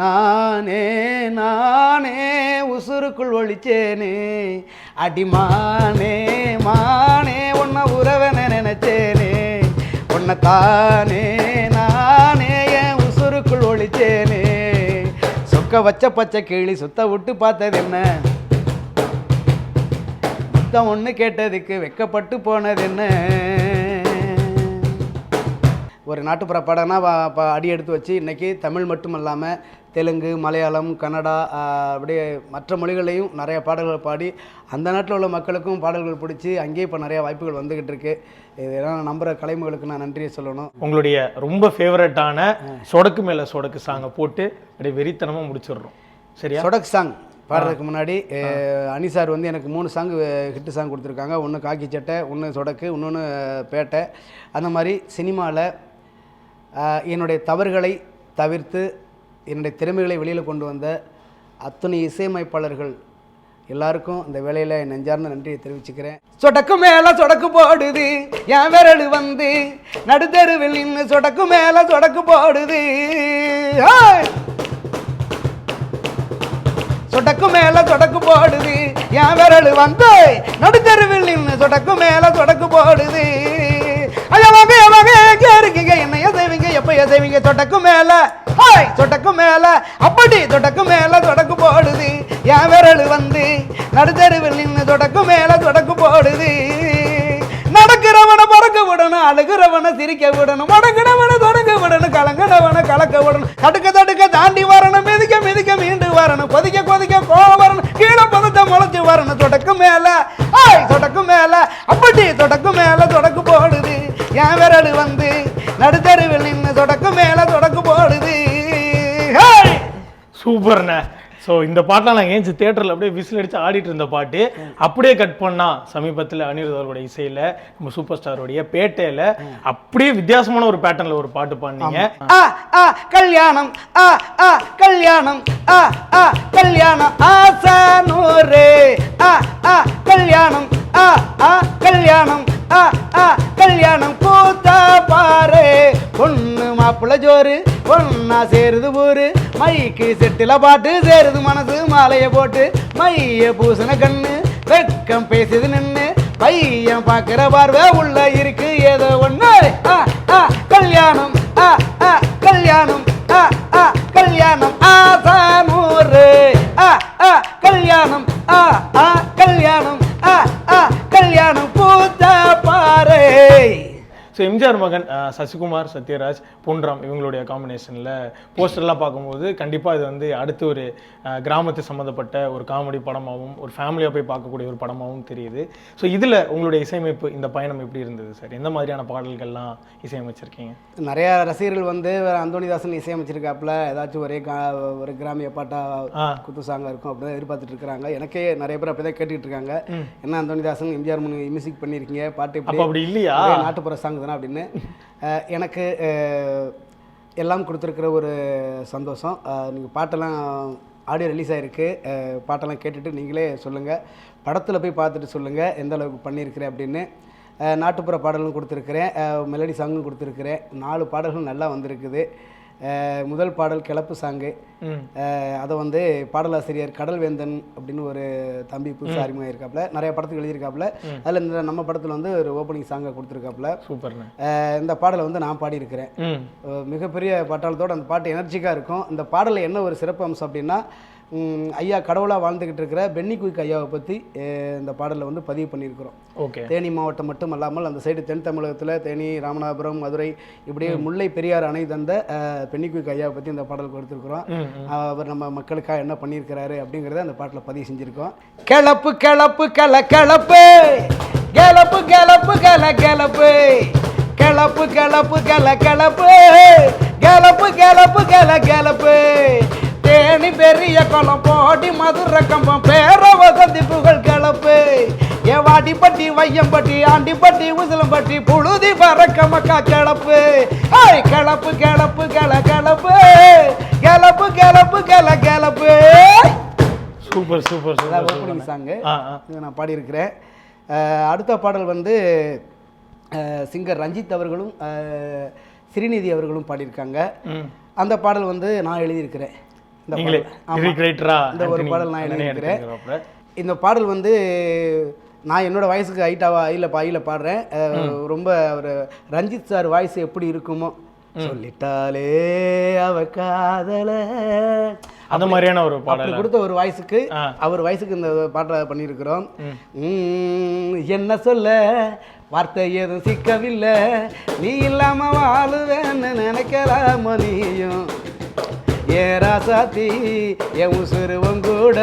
நானே நானே உசுருக்குள் ஒழிச்சேனே அடிமானே மானே உன்னை உறவனை நினைச்சேனே உன்னை தானே நானே என் உசுருக்குள் ஒழிச்சேனே சொக்க வச்ச பச்சை கிளி சுத்த விட்டு பார்த்தது என்ன முத்தம் ஒன்று கேட்டதுக்கு வெக்கப்பட்டு போனது என்ன ஒரு நாட்டுப்புற பாடம்னா அடி எடுத்து வச்சு இன்றைக்கி தமிழ் மட்டும் இல்லாமல் தெலுங்கு மலையாளம் கன்னடா அப்படியே மற்ற மொழிகளையும் நிறைய பாடல்கள் பாடி அந்த நாட்டில் உள்ள மக்களுக்கும் பாடல்கள் பிடிச்சி அங்கேயே இப்போ நிறைய வாய்ப்புகள் வந்துக்கிட்டு இருக்கு. இதெல்லாம் நான் நம்புகிற கலைமகளுக்கு நான் நன்றியை சொல்லணும். உங்களுடைய ரொம்ப ஃபேவரட்டான சொடக்கு மேலே சொடக்கு சாங்கை போட்டு அப்படியே வெறித்தனமாக முடிச்சிடுறோம். சரியா? சொடக்கு சாங் பாடுறதுக்கு முன்னாடி அனி சார் வந்து எனக்கு 3 சாங் ஹிட்டு சாங் கொடுத்துருக்காங்க. ஒன்று காக்கி சட்டை, ஒன்று சொடக்கு, இன்னொன்று பேட்டை. அந்த மாதிரி சினிமாவில் என்னுடைய தவறுகளை தவிர்த்து என்னுடைய திறமைகளை வெளியில் கொண்டு வந்த அத்தனை இசையமைப்பாளர்கள் எல்லாருக்கும் இந்த வேலையில் நெஞ்சார்ந்த நன்றியை தெரிவிச்சுக்கிறேன். சொடக்கு மேலே சொடக்கு போடுது என் விரல் வந்து நடுத்தருவில் நின்று சொடக்கு மேலே சொடக்கு போடுது சொடக்கு மேலே சொடக்கு போடுது என் விரல் வந்து நடுத்தருவில் நின்று சொடக்கு மேலே சொடக்கு போடுது இருக்கீங்க என்னைய செய்வீங்க எப்ப செய்வீங்க சொடக்கு மேல சொடக்கு மேல அப்படி சொடக்கு மேல சொடக்கு போடுது என் விரல் வந்து நடுத்தருவில் நின்று சொடக்கு மேல சொடக்கு போடுது நடக்கிறவனை பறக்க விடணும் அழுகிறவனை சிரிக்க விடணும் மடங்கினவனை தொடங்க விடணும் கலங்கினவனை கலக்க விடணும் தடுக்க தடுக்க தாண்டி வரணும் மிதிக்க மிதிக்க மீண்டு வரணும் கொதிக்க கொதிக்க கோவம் வரணும் கீழே பதத்தை முளைச்சு வரணும் சொடக்கு மேல சொடக்கு மேல அப்படி சொடக்கு மேல சொடக்கு போடுது என் விரல் வந்து நடுத்தருவில் நின்று சொடக்கு மேல சொடக்கு போடுது. சூப்பர்ண்ணே. ஸோ இந்த பாட்டெலாம் நான் ஏஞ்சி தியேட்டரில் அப்படியே விசில் அடித்து ஆடிட்டு இருந்த பாட்டு அப்படியே கட் பண்ணால் சமீபத்தில் அனிருத் அவர்களுடைய இசையில் நம்ம சூப்பர் ஸ்டாரோடைய பேட்டையில் அப்படியே வித்தியாசமான ஒரு பேட்டர்னில் ஒரு பாட்டு பாடினீங்க. கல்யாணம் கல்யாணம் கல்யாணம் ஆசானூரே கல்யாணம் கல்யாணம் கல்யாணம் கூத்தா பாரு பொண்ணு மாப்பிள்ள ஜோறு பொண்ணா சேருது ஊரு மைக்கு செட்டில பாட்டு சேருது மனசு மாலைய போட்டு மைய பூசண கண்ணு வெக்கம் பேசுது நின்று பையன் பாக்குற பார்வை உள்ள இருக்கு ஏதோ ஒண்ணு கல்யாணம் கல்யாணம் கல்யாணம் ஆசானூரு கல்யாணம் கல்யாணம் கல்யாணம் பூத்தா பாரு. ஸோ எம்ஜிஆர் மகன் சசிகுமார் சத்யராஜ் பொன்ராம் இவங்களுடைய காம்பினேஷனில் போஸ்டர்லாம் பார்க்கும்போது கண்டிப்பாக இது வந்து அடுத்து ஒரு கிராமத்து சம்மந்தப்பட்ட ஒரு காமெடி படமாகவும் ஒரு ஃபேமிலியாக போய் பார்க்கக்கூடிய ஒரு படமாகவும் தெரியுது. ஸோ இதில் உங்களுடைய இசையமைப்பு இந்த பயணம் எப்படி இருந்தது சார்? எந்த மாதிரியான பாடல்கள்லாம் இசையமைச்சிருக்கீங்க? நிறையா ரசிகர்கள் வந்து அந்தோணிதாசன் இசையமைச்சிருக்காப்புல ஏதாச்சும் ஒரு கிராமிய பாட்டா குத்து சாங்காக இருக்கும் அப்படிதான் எதிர்பார்த்துட்டு இருக்கிறாங்க. எனக்கே நிறைய பேர் அப்படி தான் கேட்டுக்கிட்டு இருக்காங்க. என்ன அந்தோணிதாசன் எம்ஜிஆர் மியூசிக் பண்ணியிருக்கீங்க பாட்டு அப்படி இல்லையா நாட்டுப்புற சாங் அப்படின்னு எனக்கு எல்லாம் கொடுத்துருக்கிற ஒரு சந்தோஷம். நீங்கள் பாட்டெல்லாம் ஆடியோ ரிலீஸ் ஆகிருக்கு, பாட்டெல்லாம் கேட்டுட்டு நீங்களே சொல்லுங்கள், படத்தில் போய் பார்த்துட்டு சொல்லுங்கள் எந்த அளவுக்கு பண்ணியிருக்கிறேன் அப்படின்னு. நாட்டுப்புற பாடலும் கொடுத்துருக்குறேன், மெலடி சாங்கும் கொடுத்துருக்குறேன். 4 பாடல்கள் நல்லா வந்திருக்குது. முதல் பாடல் கிளப்பு சாங்கு, அதை வந்து பாடலாசிரியர் கடல்வேந்தன் அப்படின்னு ஒரு தம்பி புதுசாக அறிமுகம் இருக்காப்புல, நிறைய படத்துக்கு எழுதியிருக்காப்புல. அதில் இந்த நம்ம படத்தில் வந்து ஒரு ஓப்பனிங் சாங்கை கொடுத்துருக்காப்புல. சூப்பர். இந்த பாடலை வந்து நான் பாடியிருக்கிறேன். மிகப்பெரிய பாட்டாளத்தோடு அந்த பாட்டு எனர்ஜிக்காக இருக்கும். இந்த பாடலில் என்ன ஒரு சிறப்பு அம்சம் அப்படின்னா, ஐயா கடவுளாக வாழ்ந்துக்கிட்டு இருக்கிற பென்னி குயிக் ஐயாவை பற்றி இந்த பாடலில் வந்து பதிவு பண்ணியிருக்கிறோம். ஓகே. தேனி மாவட்டம் மட்டும் அல்லாமல் அந்த சைடு தென் தமிழகத்தில் தேனி, ராமநாதபுரம், மதுரை இப்படியே முல்லை பெரியார் அணை தந்த பென்னி குயிக் ஐயாவை பற்றி இந்த பாடல் கொடுத்துருக்குறோம். அவர் நம்ம மக்களுக்காக என்ன பண்ணியிருக்கிறாரு அப்படிங்கிறத அந்த பாட்டில் பதிவு செஞ்சுருக்கோம். கிளப்பு கிளப்பு கல கிளப்பு கிளப்பு கிளப்பு கல கிளப்பு கிளப்பு கிளப்பு கல கிளப்பு கிளப்பு கிளப்பு கல கிளப்பு தேனி பெரிய குளம் போடி மதுரை கம்பம் பேர வசந்தி புகழ் கிளப்பு ஏவாடிப்பட்டி வையம்பட்டி ஆண்டிப்பட்டி உசிலம்பட்டி புழுதி பறக்க மக்கா கிளப்பு கிளப்பு கிளப்பு கல கிளப்பு கிளப்பு கிளப்பு கல club. Super super super song நான் பாடியிருக்கிறேன். அடுத்த பாடல் வந்து சிங்கர் ரஞ்சித் அவர்களும் ஸ்ரீநிதி அவர்களும் பாடியிருக்காங்க. அந்த பாடல் வந்து நான் எழுதியிருக்கிறேன். நீங்களே லிரிக்ரைட்டரா இந்த ஒரு பாடல் நான் எழுதியிருக்கிறேன். இந்த பாடல் வந்து நான் என்னோட வயசுக்கு ஐயில் பாடுறேன். ரொம்ப ஒரு ரஞ்சித் சார் வாய்ஸ் எப்படி இருக்குமோ சொல்லிட்டாலே அவ காதல அந்த மாதிரியான ஒரு பாடல் கொடுத்த ஒரு வாய்ஸுக்கு அவர் வயசுக்கு இந்த பாட்டை பண்ணியிருக்கிறோம். என்ன சொல்ல வார்த்தை எதுவும் சிக்கவில்லை, நீ இல்லாம வாழுவேன்னு நினைக்கலாமோ நீயும் ஏன் ராசாத்தி என் உசுருவம் கூட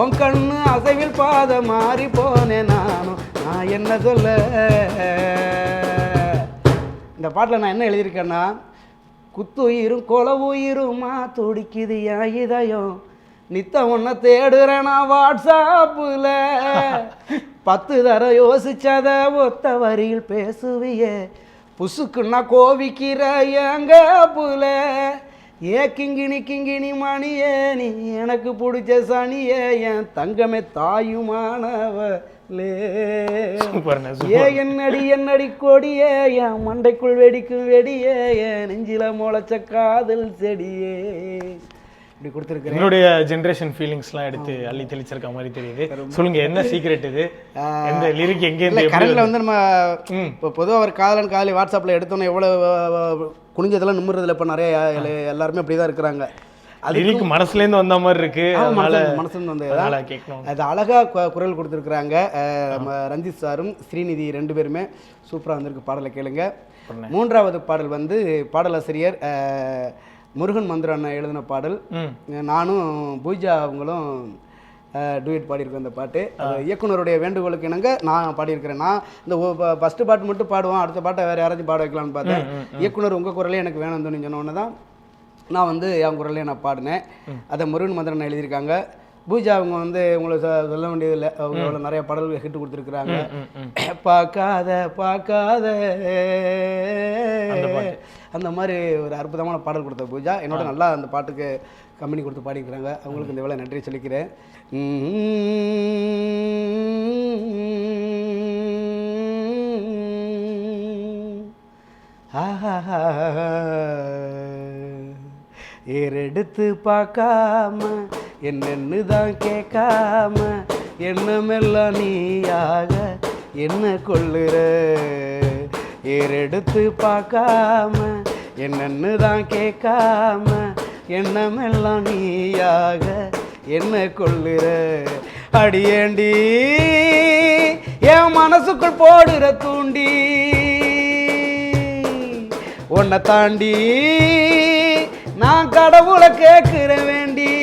உன் கண்ணு அசைவில் பாத மாறி போனேன் நானும் நான் என்ன சொல்ல. இந்த பாட்டில் நான் என்ன எழுதியிருக்கேன்னா, குத்துயிரும் கொலை உயிருமா துடிக்குது என் இதயம், நித்தம் ஒன்றை தேடுறேன் நான் வாட்ஸ்அப்பில், 10 தர யோசிச்சத ஒத்த வரியில் பேசுவியே, புசுக்குன்னா கோவிக்கிற எங்க புல, ஏ கிங்கிணி மணியே நீ எனக்கு பிடிச்ச சனியே என் தங்கமே தாயுமானவளே, ஏ என்னடி கொடியே என் மண்டைக்குள் வெடிக்கும் வெடியே என் நெஞ்சில முளைச்ச காதல் செடியே. இப்படி கொடுத்துருக்கேன். என்னுடைய ஜென்ரேஷன் ஃபீலிங்ஸ்லாம் எடுத்து அள்ளி தெளிச்சிருக்க மாதிரி தெரியுது. சொல்லுங்க, என்ன சீக்ரெட் இது? எந்த லிரிக் எங்கே இருந்து? கரண்ட்ல வந்து நம்ம இப்போ பொதுவாக ஒரு காதலி வாட்ஸ்அப்பில் எடுத்தோன்னே எவ்வளோ குனிஞ்சதெல்லாம் நிமிடுறதுல இப்போ நிறைய எல்லாருமே அப்படி தான் இருக்கிறாங்க. லிரிக் மனசுலேருந்து வந்த மாதிரி இருக்கு, மனசுலேருந்து வந்தது கேட்கணும். அது அழகாக குரல் கொடுத்துருக்குறாங்க ரஞ்சித் சாரும் ஸ்ரீநிதி 2 பேருமே சூப்பராக வந்திருக்கு. பாடலை கேளுங்க. 3வது பாடல் வந்து பாடலாசிரியர் முருகன் மந்திர அண்ணா எழுதின பாடல். நானும் பூஜா அவங்களும் டூயட் பாடியிருக்கோம். இந்த பாட்டு இயக்குனருடைய வேண்டுகோளுக்கு இணங்க நான் பாடியிருக்கிறேன். நான் இந்த ஃபஸ்ட்டு பாட்டு மட்டும் பாடுவோம், அடுத்த பாட்டை வேறு யாராச்சும் பாட வைக்கலான்னு பார்த்தேன். இயக்குனர் உங்கள் குரலே எனக்கு வேணும்னு சொன்னோன்னே தான் நான் வந்து என் குரலே நான் பாடினேன். அதை முருகன் மந்திர அண்ணா எழுதியிருக்காங்க. பூஜா அவங்க வந்து உங்களை சொல்ல வேண்டியதில்லை, அவங்க நிறைய பாடல்கள் ஹிட்டு கொடுத்துருக்குறாங்க. பார்க்காத அந்த மாதிரி ஒரு அற்புதமான பாடல் கொடுத்த பூஜா என்னோட நல்லா அந்த பாட்டுக்கு கம்பெனி கொடுத்து பாடிக்கிறாங்க. அவங்களுக்கு இந்த வேலை நன்றி சொல்லிக்கிறேன். ஏறெடுத்து பார்க்காம என்னன்னு தான் கேட்காம எண்ணமெல்லாம் நீயாக என்ன கொள்ளுற, ஏறெடுத்து பார்க்காம என்னன்னு தான் கேட்காம எண்ணமெல்லாம் நீயாக என்ன கொள்ளுற, அடியேண்டி என் மனசுக்குள் போடுற தூண்டி உன்னை தாண்டி நான் கடவுளை கேட்கிற வேண்டி,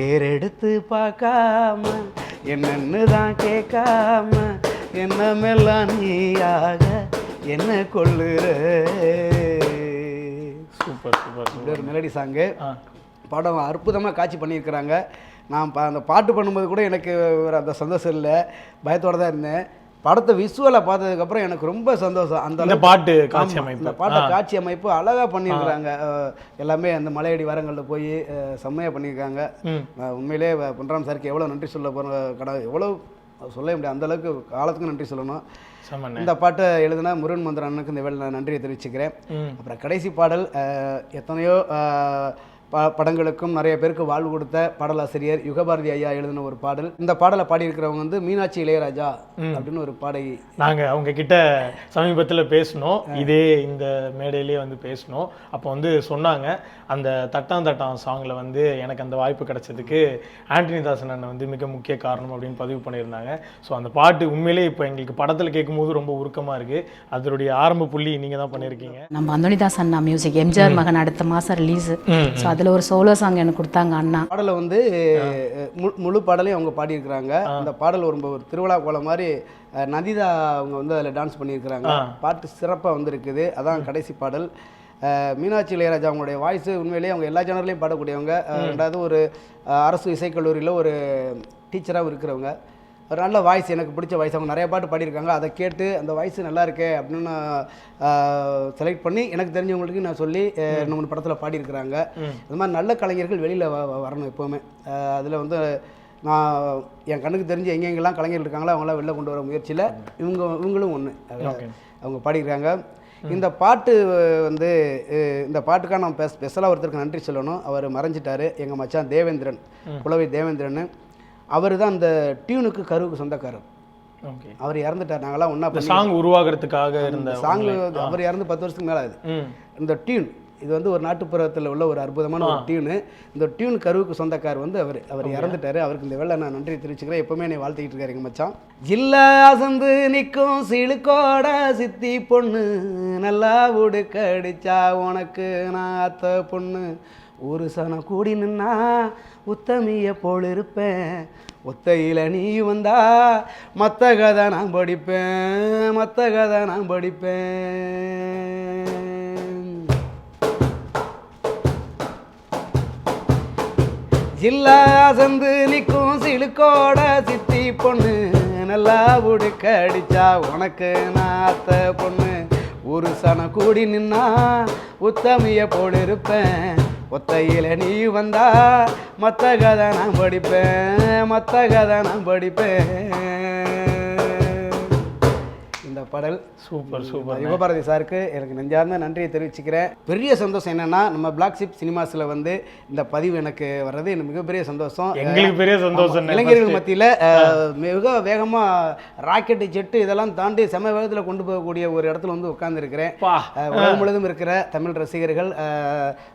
ஏறெடுத்து பார்க்காம என்னன்னு தான் கேட்காம என்னமெல்லாம் நீயாக என்ன கொள்ளுற. Super super. ஒரு மெலடி சாங்கு. படம் அற்புதமாக காட்சி பண்ணியிருக்கிறாங்க. நான் அந்த பாட்டு பண்ணும்போது கூட எனக்கு ஒரு அந்த சந்தோஷம் இல்லை, பயத்தோடு தான் இருந்தேன். படத்தை விஷுவலை பார்த்ததுக்கப்புறம் எனக்கு ரொம்ப சந்தோஷம். அந்த பாட்டு காட்சி அமைப்பு, இந்த பாட்டை காட்சி அமைப்பு அழகாக பண்ணியிருக்கிறாங்க. எல்லாமே அந்த மலையடி வாரங்களில் போய் செம்மையாக பண்ணியிருக்காங்க. உண்மையிலே பொன்ராம் சாருக்கு எவ்வளோ நன்றி சொல்ல போகிற எவ்வளோ சொல்ல முடியாது, அந்தளவுக்கு காலத்துக்கும் நன்றி சொல்லணும். இந்த பாட்டை எழுதினா முருகன் மந்திர அண்ணனுக்கு இந்த வேலை நான் நன்றியை தெரிவிச்சுக்கிறேன். அப்புறம் கடைசி பாடல் எத்தனையோ படங்களுக்கும் நிறைய பேருக்கு வாழ்வு கொடுத்த பாடலாசிரியர் யுகபாரதி ஐயா எழுதின ஒரு பாடல். இந்த பாடலை பாடியிருக்கிறவங்க வந்து மீனாட்சி இளையராஜா அப்படின்னு ஒரு பாடகி. நாங்கள் அவங்க கிட்ட சமீபத்தில் பேசினோம், இதே இந்த மேடையிலே வந்து பேசினோம். அப்போ வந்து சொன்னாங்க, அந்த தட்டான் சாங்கில் வந்து எனக்கு அந்த வாய்ப்பு கிடைச்சதுக்கு ஆண்டனி தாசன் அண்ணன் வந்து மிக முக்கிய காரணம் அப்படின்னு பதிவு பண்ணியிருந்தாங்க. ஸோ அந்த பாட்டு உண்மையிலே இப்போ எங்களுக்கு படத்தில் கேட்கும்போது ரொம்ப உருக்கமாக இருக்குது. அதனுடைய ஆரம்ப புள்ளி நீங்கள் தான் பண்ணியிருக்கீங்க. நம்ம அந்தோனி தாசன் அண்ணா மியூசிக், எம்ஜிஆர் மகன் அடுத்த மாதம் ரிலீஸ். ஸோ அதில் ஒரு சோலோ சாங் எனக்கு கொடுத்தாங்க அண்ணா. பாடலை வந்து முழு பாடலையும் அவங்க பாடியிருக்கிறாங்க. அந்த பாடல் ஒரு திருவிழா போல மாதிரி நதிதா அவங்க வந்து அதில் டான்ஸ் பண்ணியிருக்கிறாங்க. பாட்டு சிறப்பாக வந்துருக்குது. அதான் கடைசி பாடல். மீனாட்சி இளையராஜா அவங்களுடைய வாய்ஸு உண்மையிலேயே அவங்க எல்லா ஜேனர்லையும் பாடக்கூடியவங்க. ரெண்டாவது ஒரு அரசு இசைக்கல்லூரியில் ஒரு டீச்சராகவும் இருக்கிறவங்க. ஒரு நல்ல வாய்ஸ், எனக்கு பிடிச்ச வாய்ஸ். அவங்க நிறைய பாட்டு பாடியிருக்காங்க. அதை கேட்டு அந்த வாய்ஸ் நல்லா இருக்கே அப்படின்னு செலக்ட் பண்ணி எனக்கு தெரிஞ்சவங்களுக்கு நான் சொல்லி 2-3 படத்தில் பாடியிருக்கிறாங்க. இது மாதிரி நல்ல கலைஞர்கள் வெளியில் வரணும் எப்போவுமே. அதில் வந்து நான் என் கண்ணுக்கு தெரிஞ்சு எங்கெங்கெல்லாம் கலைஞர்கள் இருக்காங்களோ அவங்களாம் வெளில கொண்டு வர முயற்சியில் இவங்களும் ஒன்று அவங்க பாடியிருக்காங்க. இந்த பாட்டு வந்து இந்த பாட்டுக்காக நம்ம ஸ்பெஷலாக ஒருத்தருக்கு நன்றி சொல்லணும். அவர் மறைஞ்சிட்டாரு, எங்கள் மச்சான் தேவேந்திரன், குலவை தேவேந்திரன். அவர் தான் அந்த டியூனுக்கு கருவுக்கு சொந்தக்காரர். அவர் இறந்துட்டார். நாங்களாம் ஒன்றா சாங் உருவாகிறதுக்காக இருந்த சாங் அவர் இறந்து 10 வருஷத்துக்கு மேலே ஆகுது. இந்த டியூன் இது வந்து ஒரு நாட்டுப்புறத்தில் உள்ள ஒரு அற்புதமான ஒரு டியூனு. இந்த டியூன் கருவுக்கு சொந்தக்கார் வந்து அவர் இறந்துட்டாரு. அவருக்கு இந்த வேலை நான் நன்றி தெரிவிச்சுக்கிறேன். எப்பவுமே என்னை வாழ்த்திக்கிட்டு இருக்காரு எங்கள் மச்சான். ஜில்லா அசந்து நிற்கும் சிலுக்கோட சித்தி பொண்ணு, நல்லா உடுக்கடிச்சா உனக்கு நான் அத்த பொண்ணு, ஒரு சனம் கூடி நின்னா உத்தமிய போல் இருப்பேன், ஒத்தையில் நீ வந்தா மற்ற கதை நான் படிப்பேன், மற்ற கதை நான் படிப்பேன். ஜில்லா சந்து நிற்கும் சிலுக்கோட சித்தி பொண்ணு, நல்லா உடுக்கடிச்சா உனக்கு நாத்த பொண்ணு, ஒரு சனம் கூடி நின்னா உத்தமிய போல் இருப்பேன், ஒத்தையில் நீ வந்தா மற்ற கதை நான் படிப்பேன், மற்ற கதை நான் படிப்பேன். இந்த பாடல் சூப்பர் சூப்பர். யுகபாரதி சாருக்கு எனக்கு நெஞ்சார்ந்த நன்றியை தெரிவிச்சுக்கிறேன். பெரிய சந்தோஷம் என்னன்னா, நம்ம பிளாக் ஷிப் சினிமாஸில் வந்து இந்த பதிவு எனக்கு வர்றது எனக்கு மிகப்பெரிய சந்தோஷம். எங்களுக்கு பெரிய சந்தோஷம். இளைஞர்கள் மத்தியில் மிக வேகமாக ராக்கெட்டு ஜெட்டு இதெல்லாம் தாண்டி செம வேகத்தில் கொண்டு போகக்கூடிய ஒரு இடத்துல வந்து உட்கார்ந்துருக்கிறேன். உலகம் முழுவதும் இருக்கிற தமிழ் ரசிகர்கள்,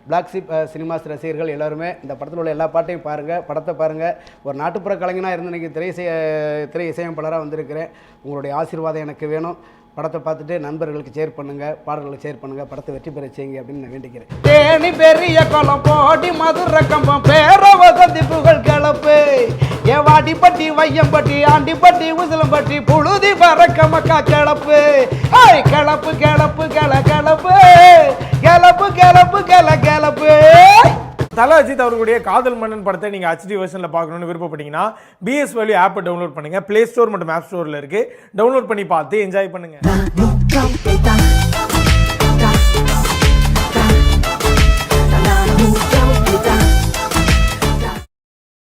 பிளாக் ஷிப் சினிமாஸ் ரசிகர்கள் எல்லாருமே இந்த படத்தில் உள்ள எல்லா பாட்டையும் பாருங்கள், படத்தை பாருங்கள். ஒரு நாட்டுப்புற கலைஞனாக இருந்து இன்னைக்கு திரை இசையமைப்பாளராக வந்திருக்கிறேன். உங்களுடைய ஆசீர்வாதம் எனக்கு வேணும். படத்தை பார்த்துட்டு நண்பர்களுக்கு ஷேர் பண்ணுங்க, பாடல்களுக்கு ஷேர் பண்ணுங்க, படத்தை வெற்றி பெற செய்யுங்க அப்படின்னு நான் வேண்டிக்கிறேன். தேனி பெரிய குளம் போடி மதுரை கம்பம் பேர வசதி புகழ் கிளப்பு, ஏவாடி பட்டி வையம்பட்டி ஆண்டிப்பட்டி உசிலம்பட்டி புழுதி பறக்க மக்கா கிளப்பு, கிளப்பு கிளப்பு கிள கிளப்பு கிளப்பு கிளப்பு கிள கிளப்பு. தல அஜித் அவர்களுடைய காதல் மன்னன் படத்தை நீங்க HD வெர்ஷன்ல பார்க்கணும்னு விருப்பப்பட்டீங்கன்னா BS Value ஆப்பை டவுன்லோட் பண்ணுங்க. பிளே ஸ்டோர் மற்றும் ஆப் ஸ்டோர்ல இருக்கு. டவுன்லோட் பண்ணி பார்த்து என்ஜாய் பண்ணுங்க.